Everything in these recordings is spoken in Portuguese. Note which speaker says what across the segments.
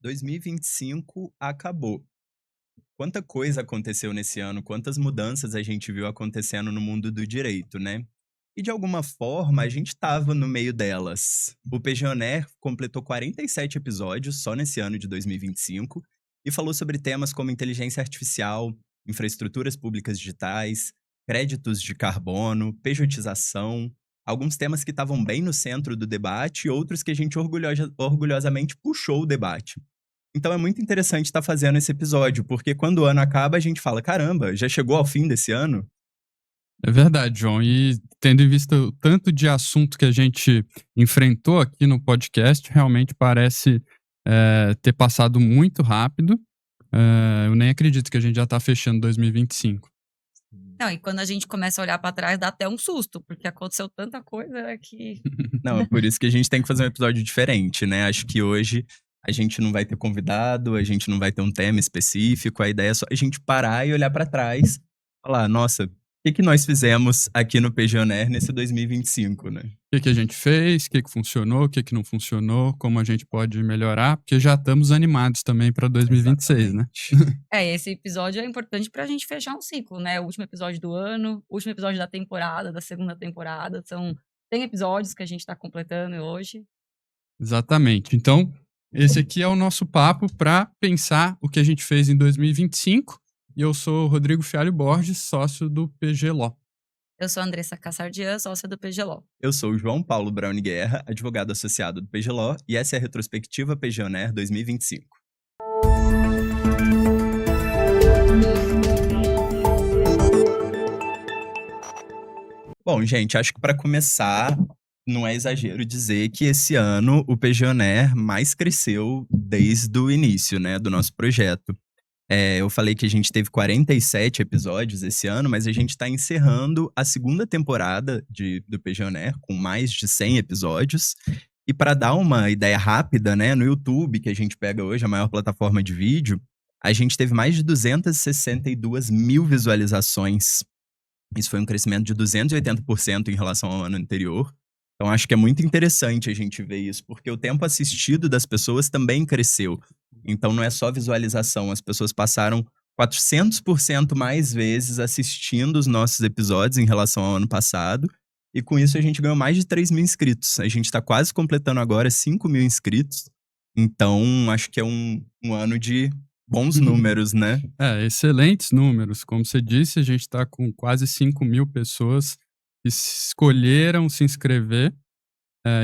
Speaker 1: 2025 acabou. Quanta coisa aconteceu nesse ano, quantas mudanças a gente viu acontecendo no mundo do direito, né? E de alguma forma a gente estava no meio delas. O PGONer completou 47 episódios só nesse ano de 2025 e falou sobre temas como inteligência artificial, infraestruturas públicas digitais, créditos de carbono, pejotização, alguns temas que estavam bem no centro do debate e outros que a gente orgulhosamente puxou o debate. Então é muito interessante estar fazendo esse episódio, porque quando o ano acaba, a gente fala: caramba, já chegou ao fim desse ano?
Speaker 2: É verdade, João. E tendo em vista o tanto de assunto que a gente enfrentou aqui no podcast, realmente parece ter passado muito rápido. Eu nem acredito que a gente já está fechando 2025.
Speaker 3: Não, e quando a gente começa a olhar pra trás, dá até um susto, porque aconteceu tanta coisa que
Speaker 1: Não, é por isso que a gente tem que fazer um episódio diferente, né? Acho que hoje a gente não vai ter convidado, a gente não vai ter um tema específico, a ideia é só a gente parar e olhar pra trás, falar: nossa, o que que nós fizemos aqui no PGONer nesse 2025, né?
Speaker 2: O que a gente fez, o que funcionou, o que não funcionou, como a gente pode melhorar, porque já estamos animados também para 2026, né?
Speaker 1: Exatamente.
Speaker 3: esse episódio é importante pra gente fechar um ciclo, né? O último episódio do ano, o último episódio da temporada, da segunda temporada. Tem episódios que a gente tá completando hoje.
Speaker 2: Exatamente. Então, esse aqui é o nosso papo para pensar o que a gente fez em 2025. E eu sou o Rodrigo Fialho Borges, sócio do PG Law.
Speaker 3: Eu sou a Andressa Cassardian, sócia do PGLO.
Speaker 1: Eu sou o João Paulo Brown Guerra, advogado associado do PGLO, e essa é a retrospectiva PGONer 2025. Bom, gente, acho que para começar, não é exagero dizer que esse ano o PGONer mais cresceu desde o início, né, do nosso projeto. Eu falei que a gente teve 47 episódios esse ano, mas a gente está encerrando a segunda temporada do PGONer, com mais de 100 episódios. E para dar uma ideia rápida, né, no YouTube, que a gente pega hoje, a maior plataforma de vídeo, a gente teve mais de 262 mil visualizações. Isso foi um crescimento de 280% em relação ao ano anterior. Então, acho que é muito interessante a gente ver isso, porque o tempo assistido das pessoas também cresceu. Então, não é só visualização, as pessoas passaram 400% mais vezes assistindo os nossos episódios em relação ao ano passado. E com isso, a gente ganhou mais de 3 mil inscritos. A gente está quase completando agora 5 mil inscritos. Então, acho que é um ano de bons números, né?
Speaker 2: Excelentes números. Como você disse, a gente está com quase 5 mil pessoas que escolheram se inscrever.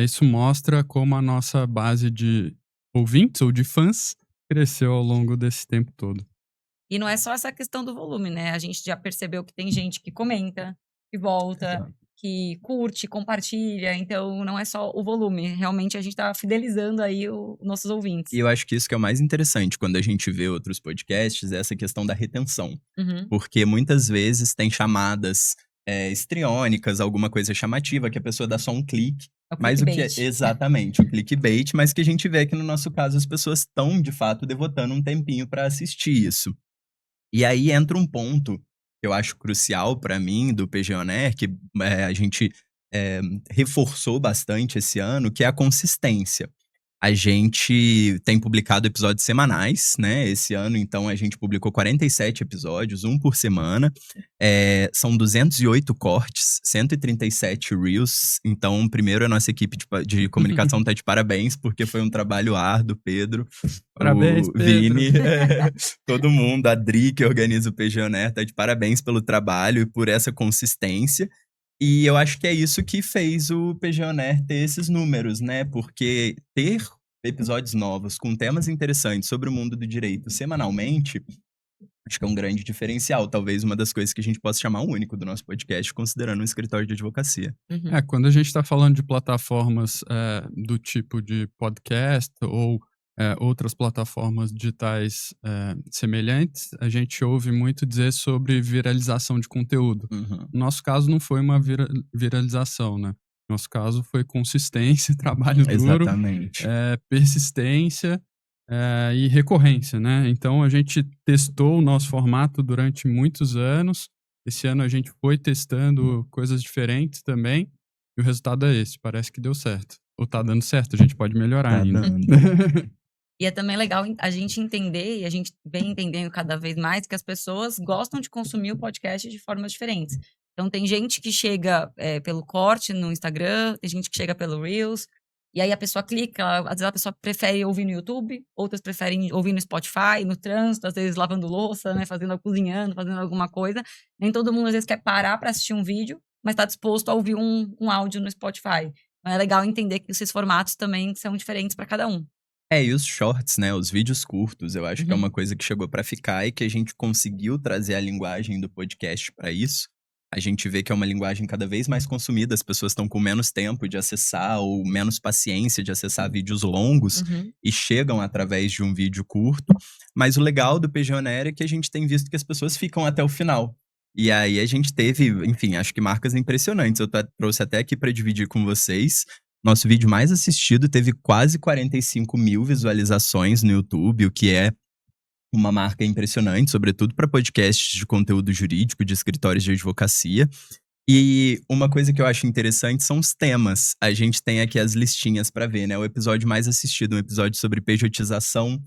Speaker 2: Isso mostra como a nossa base de ouvintes ou de fãs cresceu ao longo desse tempo todo.
Speaker 3: E não é só essa questão do volume, né? A gente já percebeu que tem gente que comenta, que volta,
Speaker 1: Exato.
Speaker 3: que curte, compartilha. Então, não é só o volume. Realmente, a gente tá fidelizando aí os nossos ouvintes.
Speaker 1: E eu acho que isso que é o mais interessante quando a gente vê outros podcasts, é essa questão da retenção.
Speaker 3: Uhum.
Speaker 1: Porque muitas vezes tem chamadas histriônicas, alguma coisa chamativa, que a pessoa dá só um clique.
Speaker 3: É o
Speaker 1: Mas o que é
Speaker 3: clickbait.
Speaker 1: exatamente o clickbait, mas que a gente vê que no nosso caso as pessoas estão de fato devotando um tempinho para assistir isso. E aí entra um ponto que eu acho crucial para mim do PGONer, que a gente reforçou bastante esse ano, que é a consistência. A gente tem publicado episódios semanais, né? Esse ano, então, a gente publicou 47 episódios, um por semana. São 208 cortes, 137 reels. Então, primeiro, a nossa equipe de comunicação tá de parabéns, porque foi um trabalho árduo, Pedro.
Speaker 2: Parabéns,
Speaker 1: O
Speaker 2: Pedro.
Speaker 1: Vini, todo mundo, a Dri, que organiza o PGONer, tá de parabéns pelo trabalho e por essa consistência. E eu acho que é isso que fez o PGONer ter esses números, né? Porque ter episódios novos com temas interessantes sobre o mundo do direito semanalmente, acho que é um grande diferencial. Talvez uma das coisas que a gente possa chamar único do nosso podcast, considerando um escritório de advocacia.
Speaker 3: Uhum.
Speaker 2: Quando a gente está falando de plataformas do tipo de podcast ou outras plataformas digitais semelhantes, a gente ouve muito dizer sobre viralização de conteúdo.
Speaker 1: Uhum.
Speaker 2: No nosso caso, não foi uma viralização, né? No nosso caso, foi consistência, trabalho duro,
Speaker 1: Exatamente.
Speaker 2: persistência e recorrência, né? Então, a gente testou o nosso formato durante muitos anos. Esse ano a gente foi testando coisas diferentes também. E o resultado é esse. Parece que deu certo. Ou tá dando certo, a gente pode melhorar
Speaker 1: Tá
Speaker 2: ainda.
Speaker 1: dando.
Speaker 3: E é também legal a gente entender, e a gente vem entendendo cada vez mais, que as pessoas gostam de consumir o podcast de formas diferentes. Então, tem gente que chega pelo corte no Instagram, tem gente que chega pelo Reels, e aí a pessoa clica, às vezes a pessoa prefere ouvir no YouTube, outras preferem ouvir no Spotify, no trânsito, às vezes lavando louça, né, cozinhando, fazendo alguma coisa. Nem todo mundo, às vezes, quer parar para assistir um vídeo, mas está disposto a ouvir um áudio no Spotify. Então, é legal entender que esses formatos também são diferentes para cada um.
Speaker 1: E os shorts, né, os vídeos curtos, eu acho que é
Speaker 3: Uhum.
Speaker 1: uma coisa que chegou pra ficar e que a gente conseguiu trazer a linguagem do podcast pra isso. A gente vê que é uma linguagem cada vez mais consumida, as pessoas estão com menos tempo de acessar ou menos paciência de acessar vídeos longos
Speaker 3: Uhum.
Speaker 1: e chegam através de um vídeo curto. Mas o legal do PG On Air é que a gente tem visto que as pessoas ficam até o final. E aí a gente teve, enfim, acho que marcas impressionantes. Eu trouxe até aqui pra dividir com vocês. Nosso vídeo mais assistido teve quase 45 mil visualizações no YouTube, o que é uma marca impressionante, sobretudo para podcasts de conteúdo jurídico, de escritórios de advocacia. E uma coisa que eu acho interessante são os temas. A gente tem aqui as listinhas para ver, né? O episódio mais assistido, um episódio sobre pejotização.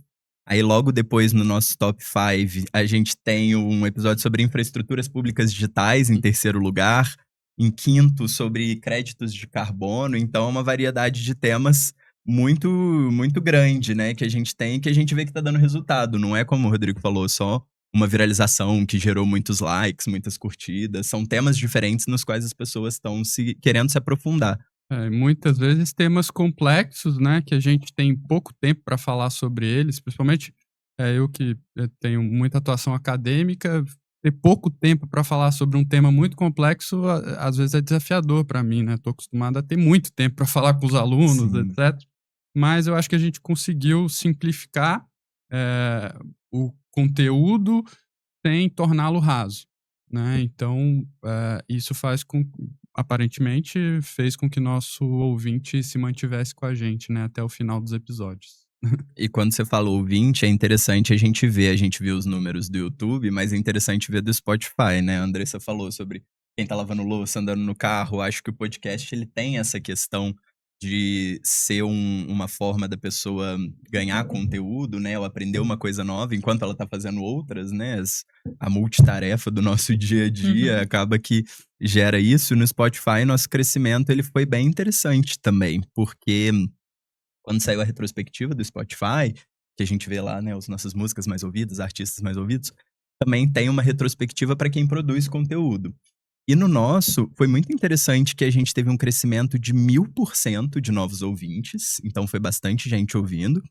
Speaker 1: Aí logo depois, no nosso top 5, a gente tem um episódio sobre infraestruturas públicas digitais, em terceiro lugar. Em quinto, sobre créditos de carbono. Então, é uma variedade de temas muito, muito grande, né? Que a gente tem e que a gente vê que tá dando resultado. Não é como o Rodrigo falou, só uma viralização que gerou muitos likes, muitas curtidas. São temas diferentes nos quais as pessoas estão querendo se aprofundar.
Speaker 2: Muitas vezes temas complexos, né, que a gente tem pouco tempo para falar sobre eles, principalmente eu que tenho muita atuação acadêmica, ter pouco tempo para falar sobre um tema muito complexo, às vezes é desafiador para mim, né? Tô acostumado a ter muito tempo para falar com os alunos,
Speaker 1: Sim.
Speaker 2: etc. Mas eu acho que a gente conseguiu simplificar o conteúdo sem torná-lo raso, né? Então, isso aparentemente fez com que nosso ouvinte se mantivesse com a gente, né, até o final dos episódios.
Speaker 1: E quando você fala ouvinte, é interessante a gente viu os números do YouTube, mas é interessante ver do Spotify, né? A Andressa falou sobre quem tá lavando louça, andando no carro. Acho que o podcast, ele tem essa questão de ser uma forma da pessoa ganhar conteúdo, né? Ou aprender uma coisa nova enquanto ela tá fazendo outras, né? A multitarefa do nosso dia a dia acaba que gera isso. No Spotify, nosso crescimento, ele foi bem interessante também, porque quando saiu a retrospectiva do Spotify, que a gente vê lá, né, as nossas músicas mais ouvidas, artistas mais ouvidos, também tem uma retrospectiva para quem produz conteúdo. E no nosso, foi muito interessante que a gente teve um crescimento de 1000% de novos ouvintes, então foi bastante gente ouvindo.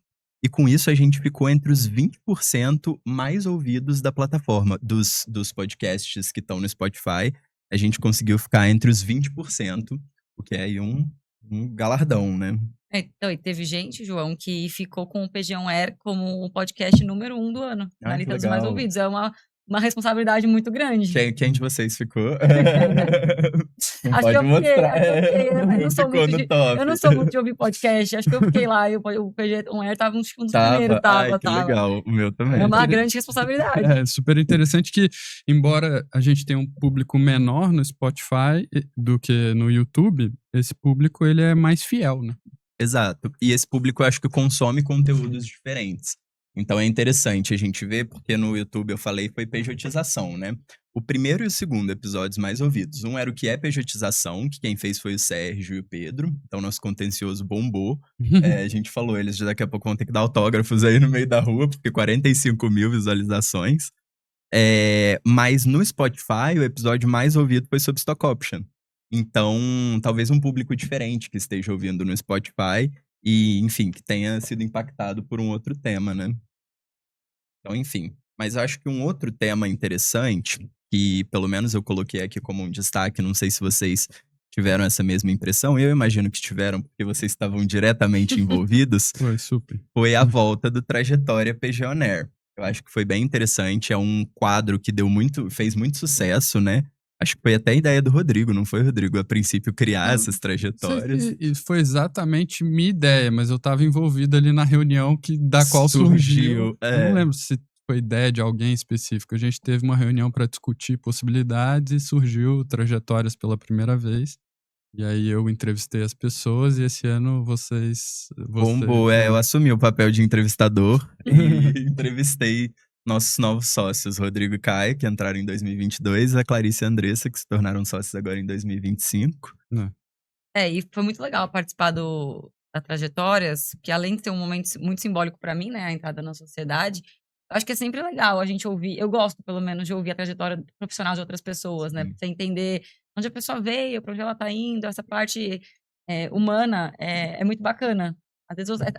Speaker 1: E com isso a gente ficou entre os 20% mais ouvidos da plataforma, dos podcasts que estão no Spotify. A gente conseguiu ficar entre os 20%, o que é aí um galardão, né?
Speaker 3: Então, e teve gente, João, que ficou com o PG On Air como o podcast número 1 do ano, na
Speaker 1: Que
Speaker 3: lista dos mais
Speaker 1: legal.
Speaker 3: ouvidos. É uma responsabilidade muito grande.
Speaker 1: Quem de vocês ficou? Não
Speaker 3: Acho que
Speaker 1: pode
Speaker 3: eu fiquei,
Speaker 1: mostrar.
Speaker 3: acho que eu fiquei.
Speaker 1: Ficou no top.
Speaker 3: Eu não sou muito de ouvir podcast, acho que eu fiquei lá e o PG On Air tava um dos primeiros,
Speaker 1: Ai, que
Speaker 3: tava.
Speaker 1: legal. O meu também.
Speaker 3: É uma grande responsabilidade.
Speaker 2: É super interessante que, embora a gente tenha um público menor no Spotify do que no YouTube, esse público ele é mais fiel, né?
Speaker 1: Exato. E esse público eu acho que consome conteúdos diferentes. Então é interessante a gente ver, porque no YouTube eu falei foi pejotização, né? O primeiro e o segundo episódios mais ouvidos. Um era o que é pejotização, que quem fez foi o Sérgio e o Pedro. Então nosso contencioso bombou. A gente falou, eles daqui a pouco vão ter que dar autógrafos aí no meio da rua, porque 45 mil visualizações. Mas no Spotify, o episódio mais ouvido foi sobre Stock Option. Então, talvez um público diferente que esteja ouvindo no Spotify e, enfim, que tenha sido impactado por um outro tema, né? Então, enfim. Mas eu acho que um outro tema interessante, que pelo menos eu coloquei aqui como um destaque, não sei se vocês tiveram essa mesma impressão, eu imagino que tiveram, porque vocês estavam diretamente envolvidos,
Speaker 2: Foi super.
Speaker 1: foi a volta do Trajetória PG On Air. Eu acho que foi bem interessante, é um quadro que fez muito sucesso, né? Acho que foi até a ideia do Rodrigo, não foi, Rodrigo? A princípio, criar essas trajetórias.
Speaker 2: Foi exatamente minha ideia, mas eu estava envolvido ali na reunião da qual surgiu. Eu não lembro se foi ideia de alguém específico. A gente teve uma reunião para discutir possibilidades e surgiu Trajetórias pela primeira vez. E aí eu entrevistei as pessoas e esse ano vocês...
Speaker 1: Bombou, eu assumi o papel de entrevistador e entrevistei nossos novos sócios, Rodrigo e Caio, que entraram em 2022, a Clarice e a Andressa, que se tornaram sócios agora em 2025.
Speaker 3: E foi muito legal participar da Trajetórias, que além de ser um momento muito simbólico para mim, né, a entrada na sociedade, eu acho que é sempre legal a gente ouvir, eu gosto pelo menos de ouvir a trajetória profissional de outras pessoas, né, pra você entender onde a pessoa veio, para onde ela tá indo, essa parte humana é muito bacana. Às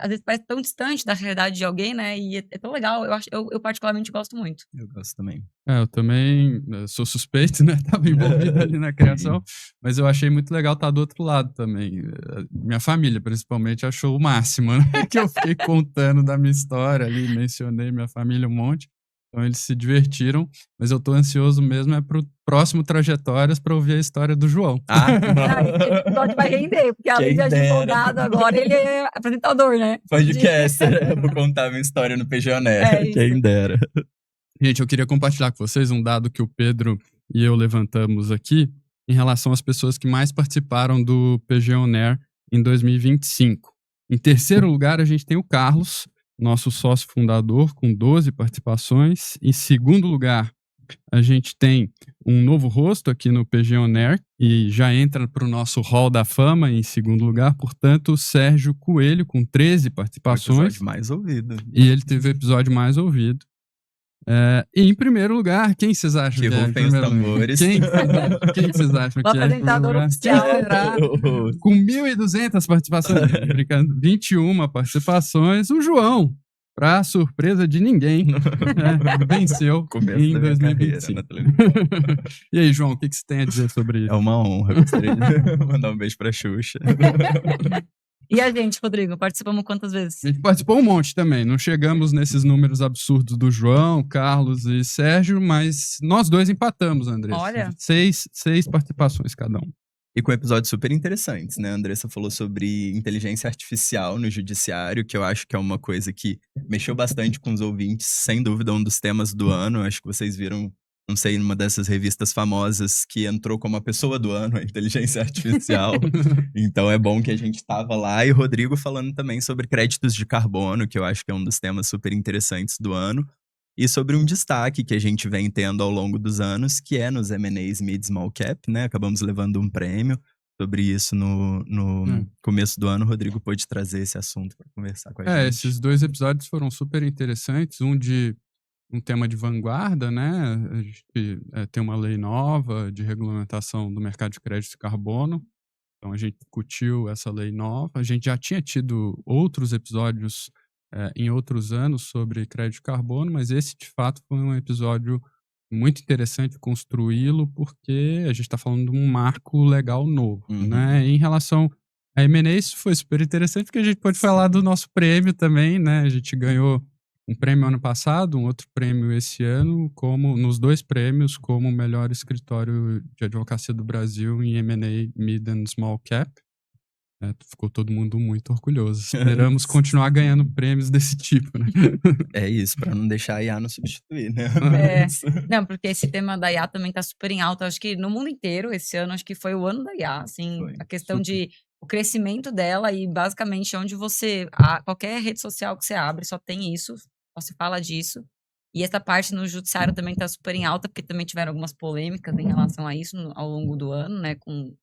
Speaker 3: vezes parece tão distante da realidade de alguém, né, e é tão legal, eu particularmente gosto muito.
Speaker 1: Eu gosto também.
Speaker 2: Eu também sou suspeito, né? Tava envolvido ali na criação, mas eu achei muito legal estar do outro lado também. Minha família, principalmente, achou o máximo, né? Que eu fiquei contando da minha história ali, mencionei minha família um monte. Então eles se divertiram, mas eu tô ansioso mesmo pro próximo Trajetórias pra ouvir a história do João.
Speaker 3: Esse episódio vai render, porque além de advogado, agora ele é apresentador, né?
Speaker 1: Podcaster, vou contar minha história no PGONer, quem dera.
Speaker 2: Gente, eu queria compartilhar com vocês um dado que o Pedro e eu levantamos aqui em relação às pessoas que mais participaram do PGONer em 2025. Em terceiro lugar, a gente tem o Carlos, nosso sócio fundador, com 12 participações. Em segundo lugar, a gente tem um novo rosto aqui no PGONer e já entra para o nosso Hall da Fama em segundo lugar, portanto, o Sérgio Coelho, com 13 participações.
Speaker 1: O episódio mais ouvido.
Speaker 2: E ele teve o episódio mais ouvido. E em primeiro lugar, quem vocês acham
Speaker 1: que é? Rufem os tambores.
Speaker 2: Quem vocês acham que é? O
Speaker 3: apresentador oficial.
Speaker 2: Com 1.200 participações, brincando, 21 participações, o João, pra surpresa de ninguém, venceu em 2025. E aí, João, o que você tem a dizer sobre isso?
Speaker 1: É uma honra, gostaria de mandar um beijo pra Xuxa.
Speaker 3: E a gente, Rodrigo, participamos quantas vezes?
Speaker 2: A gente participou um monte também. Não chegamos nesses números absurdos do João, Carlos e Sérgio, mas nós dois empatamos, Andressa.
Speaker 3: Olha.
Speaker 2: 6 participações cada um.
Speaker 1: E com episódios super interessantes, né? A Andressa falou sobre inteligência artificial no judiciário, que eu acho que é uma coisa que mexeu bastante com os ouvintes, sem dúvida um dos temas do ano. Acho que vocês viram, não sei, numa dessas revistas famosas que entrou como a pessoa do ano, a inteligência artificial. Então é bom que a gente tava lá. E o Rodrigo falando também sobre créditos de carbono, que eu acho que é um dos temas super interessantes do ano. E sobre um destaque que a gente vem tendo ao longo dos anos, que é nos M&As Mid Small Cap, né? Acabamos levando um prêmio sobre isso no começo do ano. O Rodrigo pôde trazer esse assunto para conversar com a gente.
Speaker 2: Esses 2 episódios foram super interessantes. Um tema de vanguarda, né? A gente tem uma lei nova de regulamentação do mercado de crédito de carbono. Então a gente discutiu essa lei nova. A gente já tinha tido outros episódios em outros anos sobre crédito de carbono, mas esse de fato foi um episódio muito interessante construí-lo, porque a gente está falando de um marco legal novo, né? Em relação a M&A, isso foi super interessante, porque a gente pode falar do nosso prêmio também, né? A gente ganhou um prêmio ano passado, um outro prêmio esse ano, nos 2 prêmios, como o melhor escritório de advocacia do Brasil em M&A Mid and Small Cap. Ficou todo mundo muito orgulhoso. Esperamos continuar ganhando prêmios desse tipo, né?
Speaker 1: É isso, para não deixar a IA nos substituir, né?
Speaker 3: Não, porque esse tema da IA também tá super em alta. Acho que no mundo inteiro, esse ano, acho que foi o ano da IA, assim, a questão de o crescimento dela e basicamente onde qualquer rede social que você abre só tem isso, só se fala disso. E essa parte no judiciário também tá super em alta, porque também tiveram algumas polêmicas em relação a isso ao longo do ano, né, com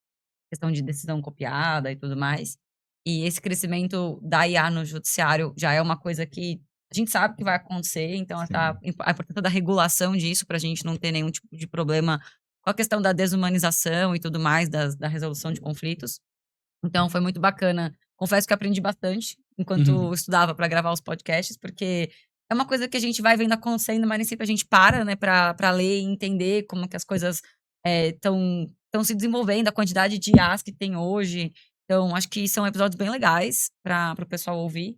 Speaker 3: questão de decisão copiada e tudo mais. E esse crescimento da IA no judiciário já é uma coisa que a gente sabe que vai acontecer, então a importância da regulação disso, para a gente não ter nenhum tipo de problema com a questão da desumanização e tudo mais, da resolução de conflitos. Então foi muito bacana. Confesso que aprendi bastante enquanto estudava para gravar os podcasts, porque é uma coisa que a gente vai vendo acontecendo, mas nem sempre a gente para, né, para ler e entender como que as coisas estão se desenvolvendo, a quantidade de IAs que tem hoje. Então, acho que são episódios bem legais para o pessoal ouvir.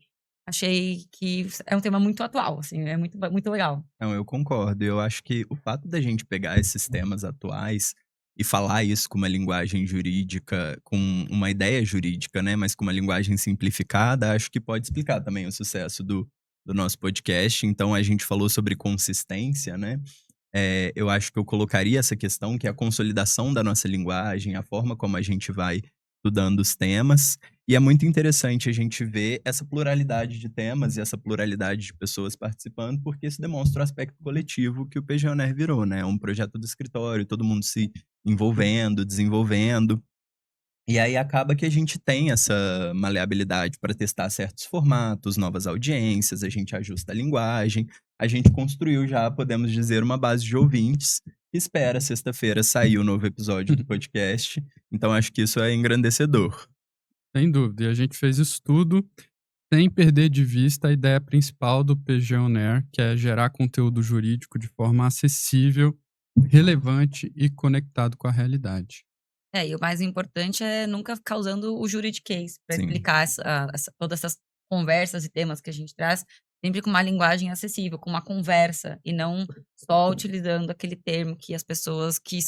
Speaker 3: Achei que é um tema muito atual, assim, é muito, muito legal.
Speaker 1: Não, eu concordo. Eu acho que o fato da gente pegar esses temas atuais e falar isso com uma linguagem jurídica, com uma ideia jurídica, né, mas com uma linguagem simplificada, acho que pode explicar também o sucesso do nosso podcast. Então, a gente falou sobre consistência, né? Eu acho que eu colocaria essa questão, que é a consolidação da nossa linguagem, a forma como a gente vai estudando os temas. E é muito interessante a gente ver essa pluralidade de temas e essa pluralidade de pessoas participando, porque isso demonstra o aspecto coletivo que o PGONer virou, né? É um projeto do escritório, todo mundo se envolvendo, desenvolvendo. E aí acaba que a gente tem essa maleabilidade para testar certos formatos, novas audiências, a gente ajusta a linguagem, a gente construiu já, podemos dizer, uma base de ouvintes que espera sexta-feira sair o novo episódio do podcast. Então acho que isso é engrandecedor.
Speaker 2: Sem dúvida. E a gente fez isso tudo sem perder de vista a ideia principal do PG On Air, que é gerar conteúdo jurídico de forma acessível, relevante e conectado com a realidade.
Speaker 3: E o mais importante é nunca ficar usando o juridiquês para
Speaker 1: Sim.
Speaker 3: explicar todas essas conversas e temas que a gente traz, sempre com uma linguagem acessível, com uma conversa, e não só utilizando aquele termo que as pessoas que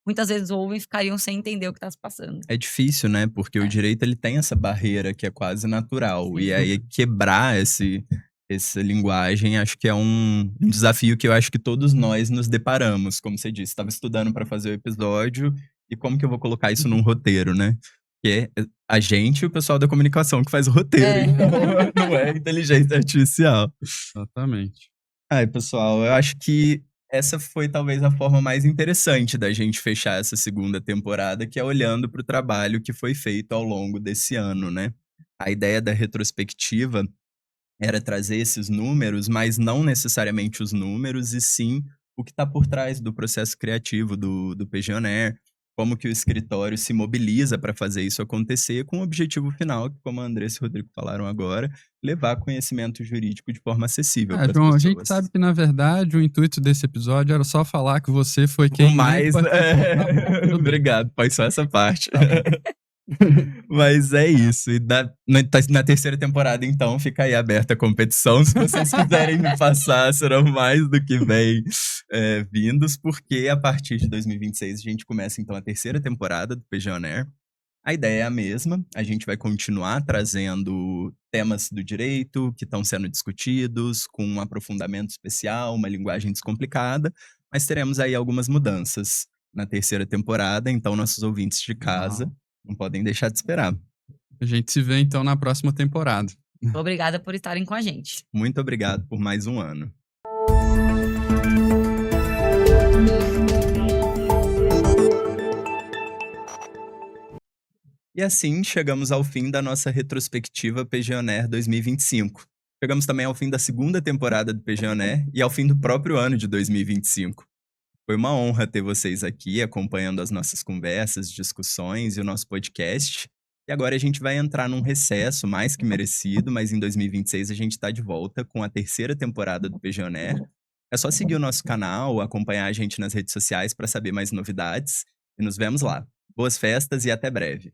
Speaker 3: muitas vezes ouvem ficariam sem entender o que está se passando.
Speaker 1: É difícil, né? Porque o direito ele tem essa barreira que é quase natural.
Speaker 3: Sim.
Speaker 1: E aí quebrar essa linguagem acho que é um desafio que eu acho que todos nós nos deparamos. Como você disse, estava estudando para fazer o episódio e como que eu vou colocar isso num roteiro, né? Que é a gente e o pessoal da comunicação que faz o roteiro, então não é inteligência artificial.
Speaker 2: Exatamente.
Speaker 1: Ai, pessoal, eu acho que essa foi talvez a forma mais interessante da gente fechar essa segunda temporada, que é olhando para o trabalho que foi feito ao longo desse ano, né? A ideia da retrospectiva era trazer esses números, mas não necessariamente os números, e sim o que está por trás do processo criativo do PG On Air, como que o escritório se mobiliza para fazer isso acontecer, com o objetivo final, que como a Andressa e o Rodrigo falaram agora, levar conhecimento jurídico de forma acessível para as
Speaker 2: João,
Speaker 1: pessoas.
Speaker 2: a gente sabe que, na verdade, o intuito desse episódio era só falar que você foi
Speaker 1: O
Speaker 2: quem
Speaker 1: mais... Obrigado, faz só essa parte. Mas é isso. E na terceira temporada, então, fica aí aberta a competição. Se vocês quiserem me passar, serão mais do que bem vindos, porque a partir de 2026 a gente começa, então, a terceira temporada do PG On Air. A ideia é a mesma, a gente vai continuar trazendo temas do direito que estão sendo discutidos, com um aprofundamento especial, uma linguagem descomplicada, mas teremos aí algumas mudanças na terceira temporada, então nossos ouvintes de casa não podem deixar de esperar.
Speaker 2: A gente se vê, então, na próxima temporada.
Speaker 3: Obrigada por estarem com a gente.
Speaker 1: Muito obrigado por mais um ano. E assim, chegamos ao fim da nossa retrospectiva PG On Air 2025. Chegamos também ao fim da segunda temporada do PG On Air e ao fim do próprio ano de 2025. Foi uma honra ter vocês aqui acompanhando as nossas conversas, discussões e o nosso podcast. E agora a gente vai entrar num recesso mais que merecido, mas em 2026 a gente está de volta com a terceira temporada do PG On Air. É só seguir o nosso canal, acompanhar a gente nas redes sociais para saber mais novidades e nos vemos lá. Boas festas e até breve.